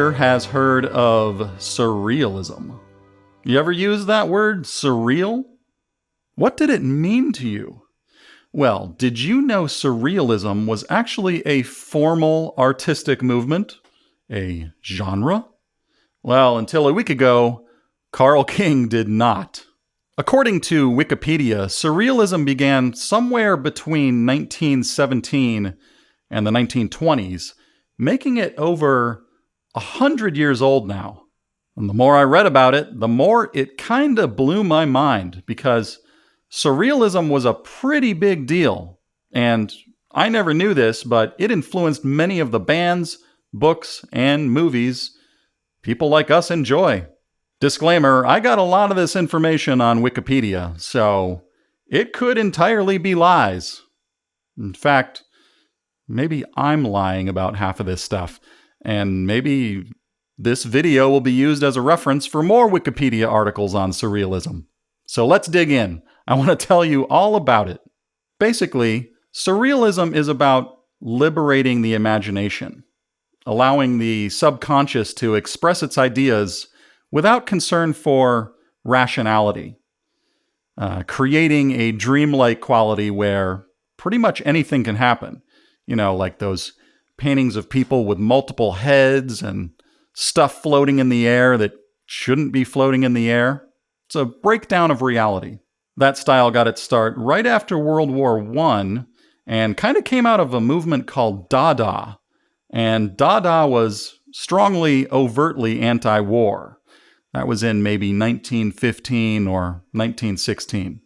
here has heard of surrealism. You ever use that word, surreal? What did it mean to you? Well, did you know surrealism was actually a formal artistic movement? A genre? Well, until a week ago, Carl King did not. According to Wikipedia, surrealism began somewhere between 1917 and the 1920s, making it over 100 years old now. And the more I read about it, the more it kind of blew my mind, because surrealism was a pretty big deal. And I never knew this, but it influenced many of the bands, books, and movies people like us enjoy. Disclaimer, I got a lot of this information on Wikipedia, so it could entirely be lies. In fact, maybe I'm lying about half of this stuff, and maybe this video will be used as a reference for more Wikipedia articles on surrealism. So let's dig in. I want to tell you all about it. Basically, surrealism is about liberating the imagination, allowing the subconscious to express its ideas without concern for rationality, creating a dreamlike quality where pretty much anything can happen. You know, like those paintings of people with multiple heads and stuff floating in the air that shouldn't be floating in the air. It's a breakdown of reality. That style got its start right after World War I and kind of came out of a movement called Dada. And Dada was strongly, overtly anti-war. That was in maybe 1915 or 1916.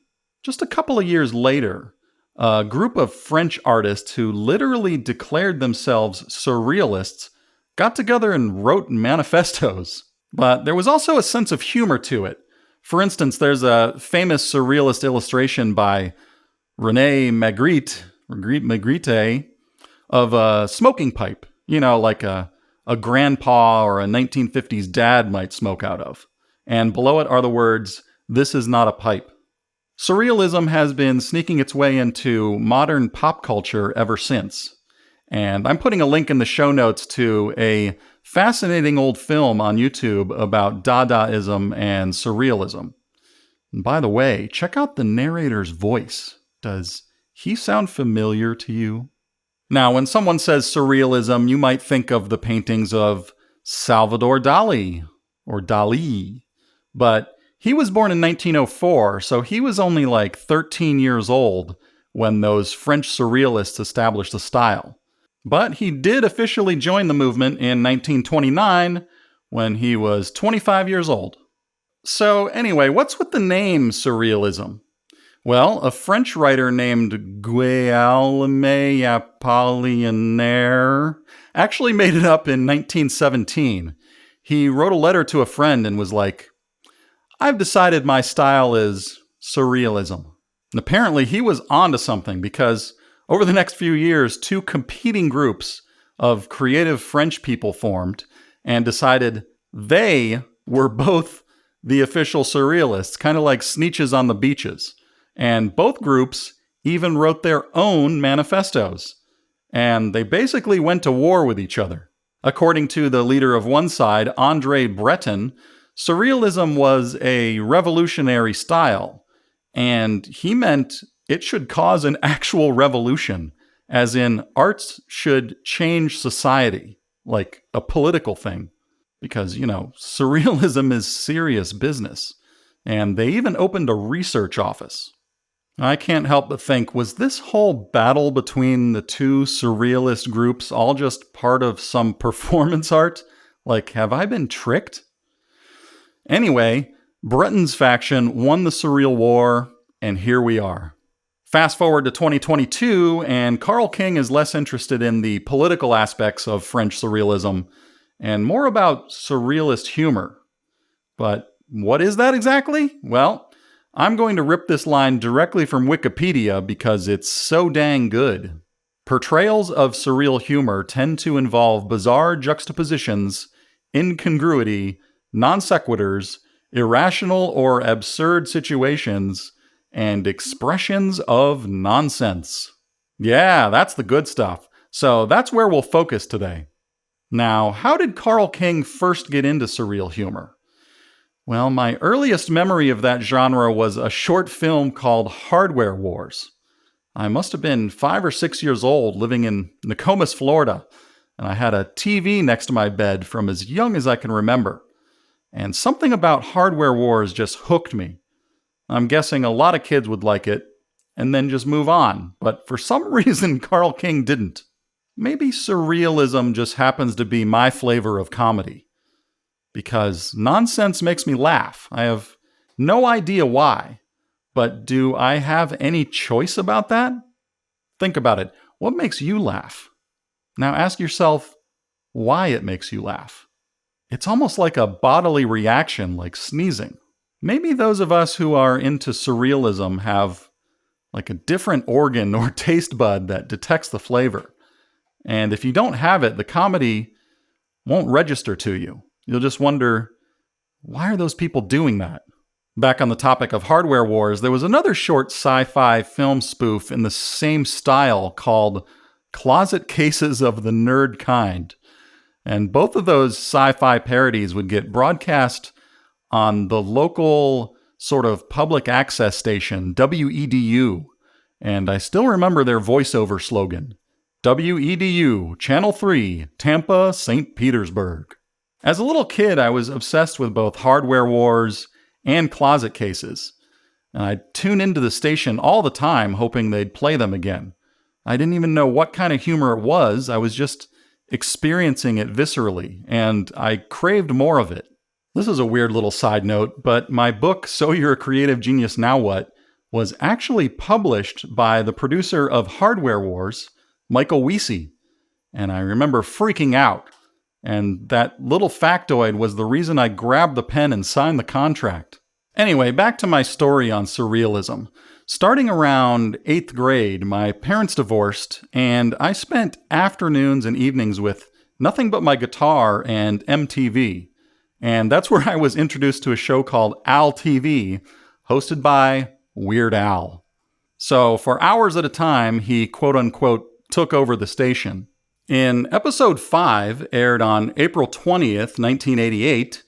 Just a couple of years later, a group of French artists who literally declared themselves surrealists got together and wrote manifestos. But there was also a sense of humor to it. For instance, there's a famous surrealist illustration by René Magritte of a smoking pipe, you know, like a grandpa or a 1950s dad might smoke out of. And below it are the words, "This is not a pipe." Surrealism has been sneaking its way into modern pop culture ever since. And I'm putting a link in the show notes to a fascinating old film on YouTube about Dadaism and surrealism. And by the way, check out the narrator's voice. Does he sound familiar to you? Now, when someone says surrealism, you might think of the paintings of Salvador Dali or Dali. But he was born in 1904, so he was only like 13 years old when those French surrealists established the style. But he did officially join the movement in 1929 when he was 25 years old. So anyway, what's with the name surrealism? Well, a French writer named Guillaume Apollinaire actually made it up in 1917. He wrote a letter to a friend and was like, "I've decided my style is surrealism." And apparently he was onto something, because over the next few years, two competing groups of creative French people formed and decided they were both the official surrealists, kind of like Sneetches on the beaches. And both groups even wrote their own manifestos. And they basically went to war with each other. According to the leader of one side, André Breton, surrealism was a revolutionary style. And he meant it should cause an actual revolution, as in arts should change society, like a political thing. Because, you know, surrealism is serious business. And they even opened a research office. I can't help but think, was this whole battle between the two surrealist groups all just part of some performance art? Like, have I been tricked? Anyway, Breton's faction won the Surreal War, and here we are. Fast forward to 2022, and Carl King is less interested in the political aspects of French surrealism and more about surrealist humor. But what is that exactly? Well, I'm going to rip this line directly from Wikipedia because it's so dang good. Portrayals of surreal humor tend to involve bizarre juxtapositions, incongruity, non sequiturs, irrational or absurd situations, and expressions of nonsense. Yeah, that's the good stuff. So that's where we'll focus today. Now, how did Carl King first get into surreal humor? Well, my earliest memory of that genre was a short film called Hardware Wars. I must have been 5 or 6 years old, living in Nokomis, Florida, and I had a TV next to my bed from as young as I can remember. And something about Hardware Wars just hooked me. I'm guessing a lot of kids would like it, and then just move on, but for some reason Carl King didn't. Maybe surrealism just happens to be my flavor of comedy. Because nonsense makes me laugh. I have no idea why. But do I have any choice about that? Think about it. What makes you laugh? Now ask yourself why it makes you laugh. It's almost like a bodily reaction, like sneezing. Maybe those of us who are into surrealism have like a different organ or taste bud that detects the flavor. And if you don't have it, the comedy won't register to you. You'll just wonder, why are those people doing that? Back on the topic of Hardware Wars, there was another short sci-fi film spoof in the same style called Closet Cases of the Nerd Kind. And both of those sci-fi parodies would get broadcast on the local sort of public access station, WEDU. And I still remember their voiceover slogan, WEDU, Channel 3, Tampa, St. Petersburg. As a little kid, I was obsessed with both Hardware Wars and Closet Cases. And I'd tune into the station all the time, hoping they'd play them again. I didn't even know what kind of humor it was. I was just experiencing it viscerally, and I craved more of it. This is a weird little side note, but my book, So You're a Creative Genius Now What?, was actually published by the producer of Hardware Wars, Michael Wiese. And I remember freaking out. And that little factoid was the reason I grabbed the pen and signed the contract. Anyway, back to my story on surrealism. Starting around 8th grade, my parents divorced, and I spent afternoons and evenings with nothing but my guitar and MTV. And that's where I was introduced to a show called Al TV, hosted by Weird Al. So for hours at a time, he quote-unquote took over the station. In episode 5, aired on April 20th, 1988,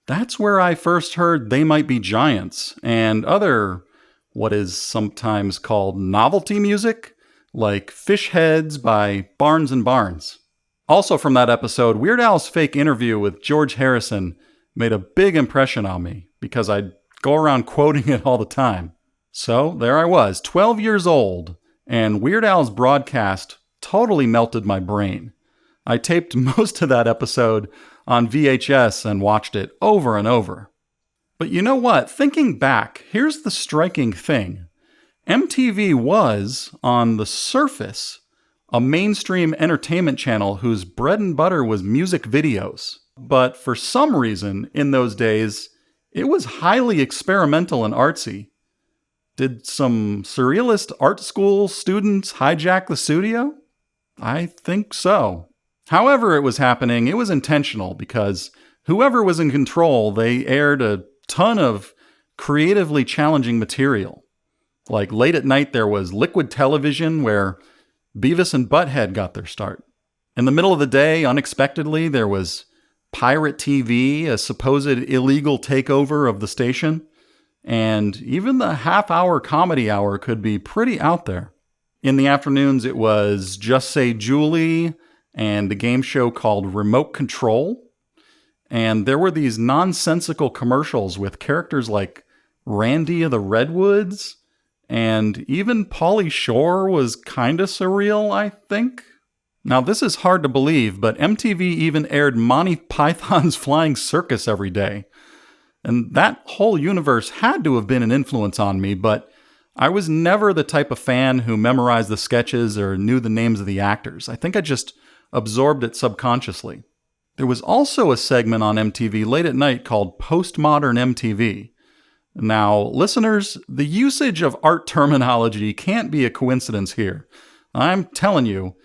that's where I first heard They Might Be Giants and other, what is sometimes called novelty music, like Fish Heads by Barnes and Barnes. Also from that episode, Weird Al's fake interview with George Harrison made a big impression on me because I'd go around quoting it all the time. So there I was, 12 years old, and Weird Al's broadcast totally melted my brain. I taped most of that episode on VHS and watched it over and over. But you know what? Thinking back, here's the striking thing. MTV was, on the surface, a mainstream entertainment channel whose bread and butter was music videos. But for some reason, in those days, it was highly experimental and artsy. Did some surrealist art school students hijack the studio? I think so. However it was happening, it was intentional because whoever was in control, they aired a ton of creatively challenging material. Like late at night, there was Liquid Television, where Beavis and Butthead got their start. In the middle of the day, unexpectedly, there was Pirate TV, a supposed illegal takeover of the station. And even the half-hour comedy hour could be pretty out there. In the afternoons, it was Just Say Julie and a game show called Remote Control. And there were these nonsensical commercials with characters like Randy of the Redwoods. And even Pauly Shore was kinda surreal, I think. Now, this is hard to believe, but MTV even aired Monty Python's Flying Circus every day. And that whole universe had to have been an influence on me, but I was never the type of fan who memorized the sketches or knew the names of the actors. I think I just absorbed it subconsciously. There was also a segment on MTV late at night called Postmodern MTV. Now, listeners, the usage of art terminology can't be a coincidence here. I'm telling you,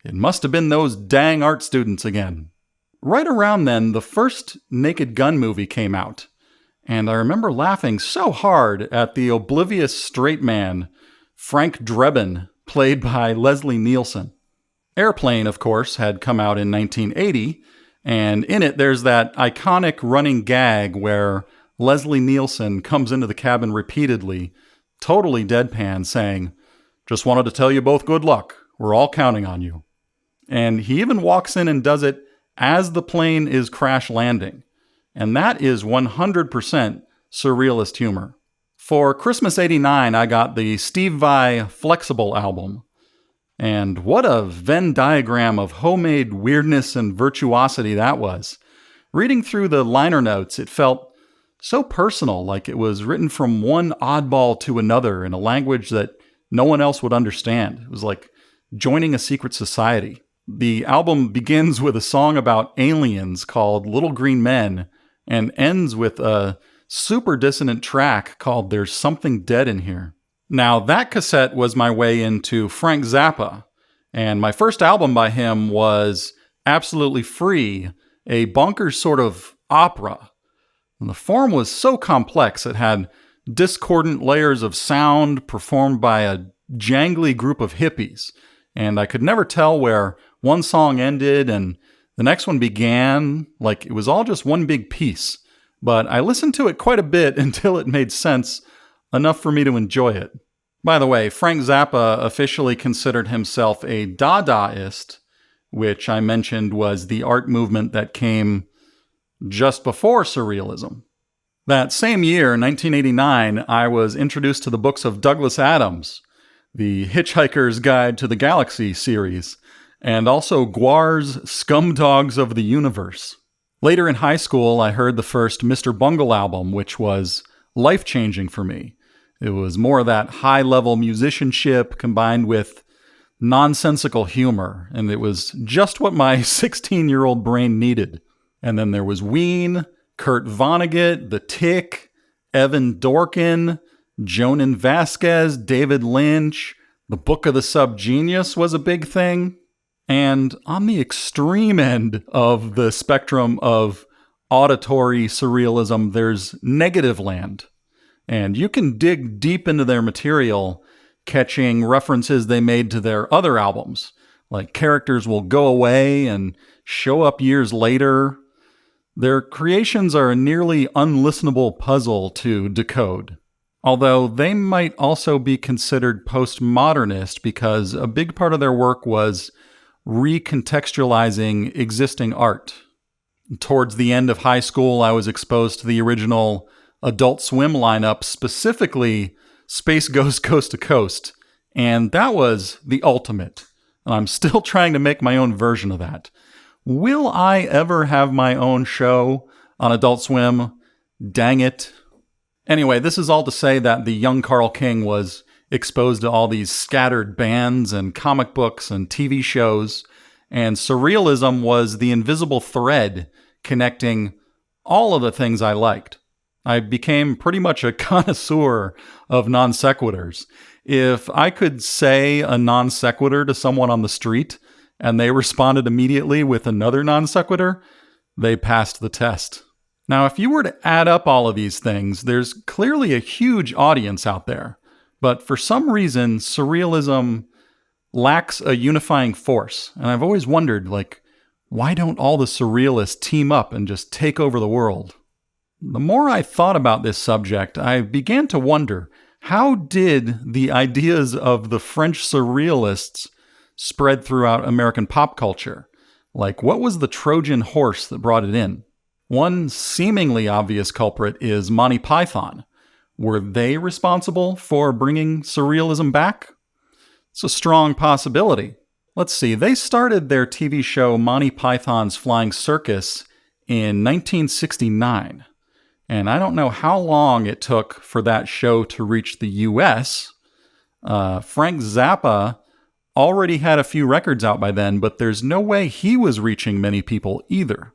it must have been those dang art students again. Right around then, the first Naked Gun movie came out. And I remember laughing so hard at the oblivious straight man, Frank Drebin, played by Leslie Nielsen. Airplane, of course, had come out in 1980, and in it there's that iconic running gag where Leslie Nielsen comes into the cabin repeatedly, totally deadpan, saying, "Just wanted to tell you both good luck. We're all counting on you." And he even walks in and does it as the plane is crash landing. And that is 100% surrealist humor. For Christmas '89, I got the Steve Vai Flexible album. And what a Venn diagram of homemade weirdness and virtuosity that was. Reading through the liner notes, it felt so personal, like it was written from one oddball to another in a language that no one else would understand. It was like joining a secret society. The album begins with a song about aliens called Little Green Men and ends with a super dissonant track called There's Something Dead in Here. Now, that cassette was my way into Frank Zappa, and my first album by him was Absolutely Free, a bonkers sort of opera. And the form was so complex, it had discordant layers of sound performed by a jangly group of hippies, and I could never tell where one song ended and the next one began, like it was all just one big piece. But I listened to it quite a bit until it made sense, enough for me to enjoy it. By the way, Frank Zappa officially considered himself a Dadaist, which I mentioned was the art movement that came just before Surrealism. That same year, 1989, I was introduced to the books of Douglas Adams, the Hitchhiker's Guide to the Galaxy series, and also Guar's Scumdogs of the Universe. Later in high school, I heard the first Mr. Bungle album, which was life-changing for me. It was more of that high-level musicianship combined with nonsensical humor, and it was just what my 16-year-old brain needed. And then there was Ween, Kurt Vonnegut, The Tick, Evan Dorkin, Jonan Vasquez, David Lynch. The Book of the Subgenius was a big thing. And on the extreme end of the spectrum of auditory surrealism, there's Negativland. And you can dig deep into their material, catching references they made to their other albums. Like characters will go away and show up years later. Their creations are a nearly unlistenable puzzle to decode. Although they might also be considered postmodernist because a big part of their work was recontextualizing existing art. Towards the end of high school, I was exposed to the original Adult Swim lineup, specifically Space Ghost Coast to Coast, and that was the ultimate. And I'm still trying to make my own version of that. Will I ever have my own show on Adult Swim? Dang it. Anyway, this is all to say that the young Carl King was exposed to all these scattered bands and comic books and TV shows, and surrealism was the invisible thread connecting all of the things I liked. I became pretty much a connoisseur of non sequiturs. If I could say a non sequitur to someone on the street and they responded immediately with another non sequitur, they passed the test. Now, if you were to add up all of these things, there's clearly a huge audience out there. But for some reason, surrealism lacks a unifying force. And I've always wondered, why don't all the surrealists team up and just take over the world? The more I thought about this subject, I began to wonder, how did the ideas of the French surrealists spread throughout American pop culture? What was the Trojan horse that brought it in? One seemingly obvious culprit is Monty Python. Were they responsible for bringing surrealism back? It's a strong possibility. Let's see, they started their TV show Monty Python's Flying Circus in 1969. And I don't know how long it took for that show to reach the US. Frank Zappa already had a few records out by then, but there's no way he was reaching many people either.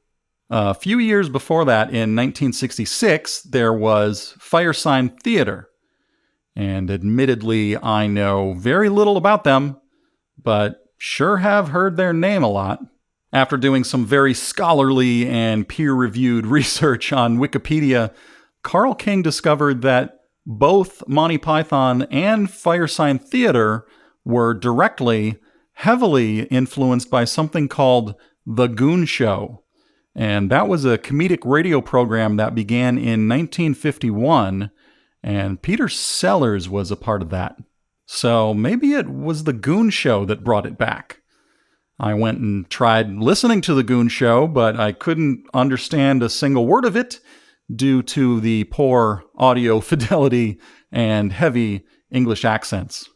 A few years before that, in 1966, there was Firesign Theater. And admittedly, I know very little about them, but sure have heard their name a lot. After doing some very scholarly and peer-reviewed research on Wikipedia, Carl King discovered that both Monty Python and Firesign Theater were directly heavily influenced by something called The Goon Show. And that was a comedic radio program that began in 1951, and Peter Sellers was a part of that. So maybe it was The Goon Show that brought it back. I went and tried listening to The Goon Show, but I couldn't understand a single word of it due to the poor audio fidelity and heavy English accents.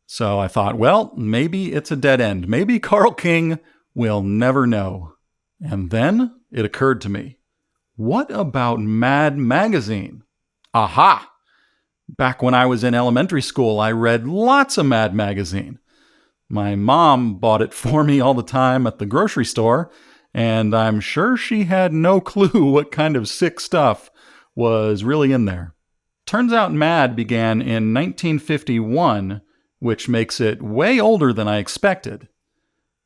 So I thought, well, maybe it's a dead end. Maybe Carl King will never know. And then it occurred to me, what about Mad Magazine? Aha! Back when I was in elementary school, I read lots of Mad Magazine. My mom bought it for me all the time at the grocery store, and I'm sure she had no clue what kind of sick stuff was really in there. Turns out Mad began in 1951, which makes it way older than I expected.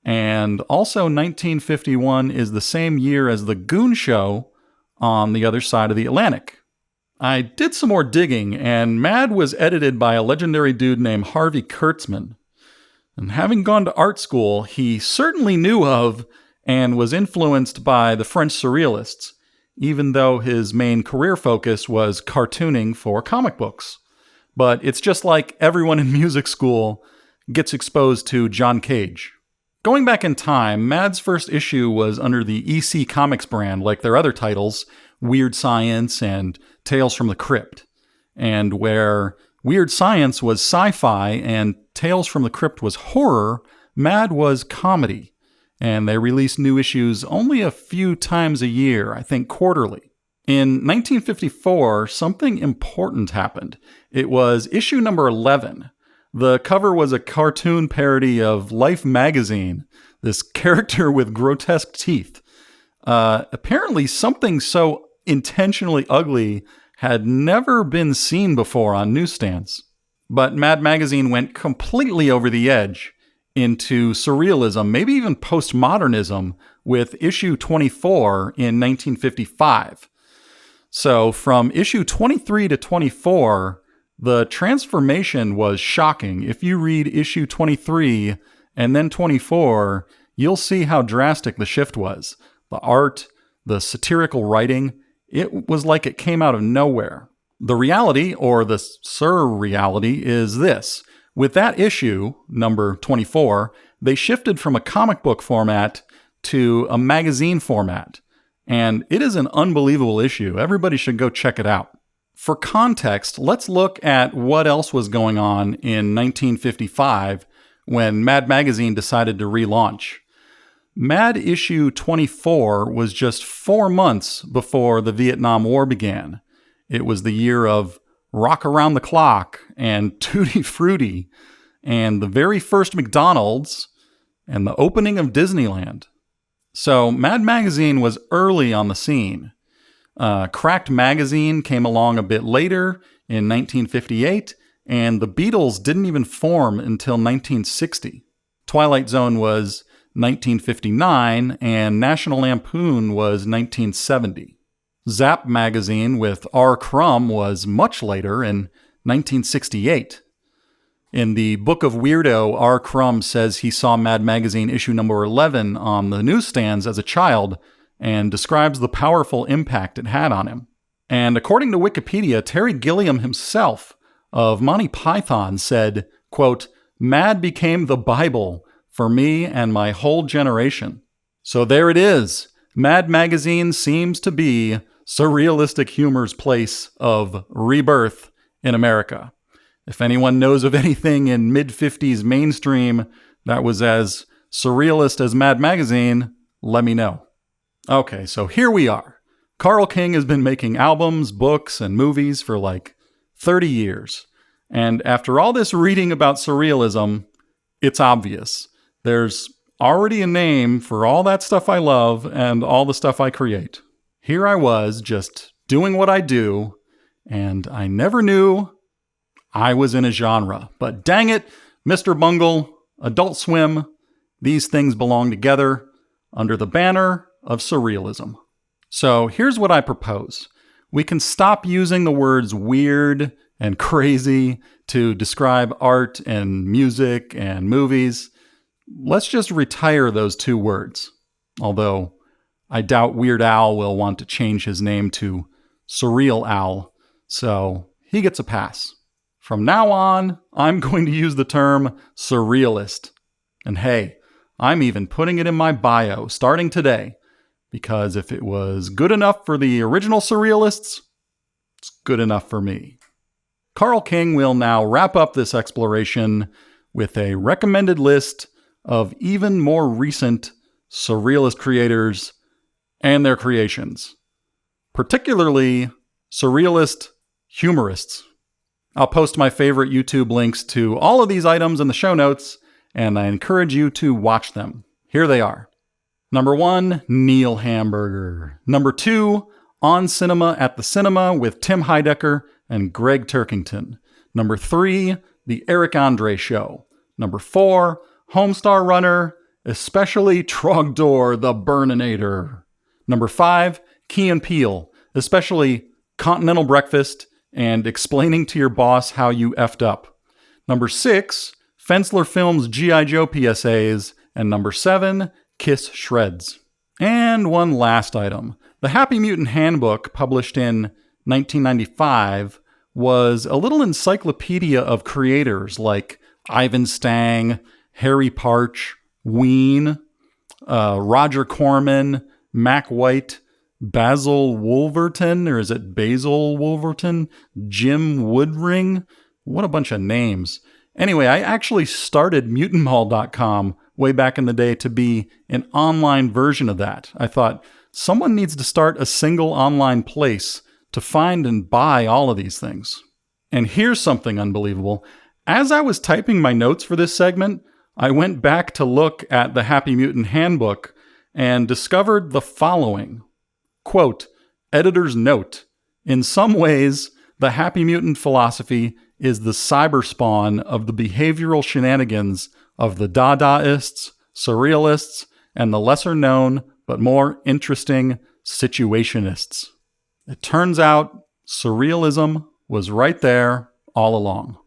And also 1951 is the same year as The Goon Show on the other side of the Atlantic. I did some more digging, and Mad was edited by a legendary dude named Harvey Kurtzman. And having gone to art school, he certainly knew of and was influenced by the French Surrealists, even though his main career focus was cartooning for comic books. But it's just like everyone in music school gets exposed to John Cage. Going back in time, Mad's first issue was under the EC Comics brand, like their other titles, Weird Science and Tales from the Crypt. And where Weird Science was sci-fi and Tales from the Crypt was horror, Mad was comedy. And they released new issues only a few times a year, I think quarterly. In 1954, something important happened. It was issue number 11. The cover was a cartoon parody of Life magazine, this character with grotesque teeth. Apparently, something so intentionally ugly had never been seen before on newsstands. But Mad Magazine went completely over the edge into surrealism, maybe even postmodernism, with issue 24 in 1955. So from issue 23 to 24, the transformation was shocking. If you read issue 23 and then 24, you'll see how drastic the shift was. The art, the satirical writing, it was like it came out of nowhere. The reality, or the surreality, is this. With that issue, number 24, they shifted from a comic book format to a magazine format. And it is an unbelievable issue. Everybody should go check it out. For context, let's look at what else was going on in 1955 when Mad Magazine decided to relaunch. Mad issue 24 was just 4 months before the Vietnam War began. It was the year of Rock Around the Clock and Tutti Frutti and the very first McDonald's and the opening of Disneyland. So Mad Magazine was early on the scene. Cracked Magazine came along a bit later in 1958, and the Beatles didn't even form until 1960. Twilight Zone was 1959, and National Lampoon was 1970. Zap Magazine with R. Crumb was much later in 1968. In the Book of Weirdo, R. Crumb says he saw Mad Magazine issue number 11 on the newsstands as a child and describes the powerful impact it had on him. And according to Wikipedia, Terry Gilliam himself of Monty Python said, quote, "Mad became the Bible for me and my whole generation." So there it is. Mad Magazine seems to be surrealistic humor's place of rebirth in America. If anyone knows of anything in mid-50s mainstream that was as surrealist as Mad Magazine, let me know. Okay, so here we are. Carl King has been making albums, books, and movies for like 30 years. And after all this reading about surrealism, it's obvious. There's already a name for all that stuff I love and all the stuff I create. Here I was just doing what I do, and I never knew I was in a genre. But dang it, Mr. Bungle, Adult Swim, these things belong together under the banner of surrealism. So here's what I propose. We can stop using the words weird and crazy to describe art and music and movies. let's just retire those two words. Although I doubt Weird Al will want to change his name to Surreal Al, so he gets a pass. From now on, I'm going to use the term surrealist. And hey, I'm even putting it in my bio starting today, because if it was good enough for the original surrealists, it's good enough for me. Carl King will now wrap up this exploration with a recommended list of even more recent surrealist creators and their creations, particularly surrealist humorists. I'll post my favorite YouTube links to all of these items in the show notes, and I encourage you to watch them. Here they are. Number 1, Neil Hamburger. Number 2, On Cinema at the Cinema with Tim Heidecker and Greg Turkington. Number 3, The Eric Andre Show. Number 4, Homestar Runner, especially Trogdor The Burninator. Number 5, Key and Peele, especially Continental Breakfast and explaining to your boss how you effed up. Number 6, Fensler Films G.I. Joe PSAs. And number 7, Kiss Shreds. And one last item. The Happy Mutant Handbook, published in 1995, was a little encyclopedia of creators like Ivan Stang, Harry Parch, Ween, Roger Corman, Mac White, Basil Wolverton, or is it Basil Wolverton? Jim Woodring? What a bunch of names. Anyway, I actually started mutantmall.com way back in the day to be an online version of that. I thought, someone needs to start a single online place to find and buy all of these things. And here's something unbelievable. As I was typing my notes for this segment, I went back to look at the Happy Mutant Handbook and discovered the following. Quote, editor's note, in some ways, the Happy Mutant philosophy is the cyberspawn of the behavioral shenanigans of the Dadaists, Surrealists, and the lesser-known but more interesting Situationists. It turns out Surrealism was right there all along.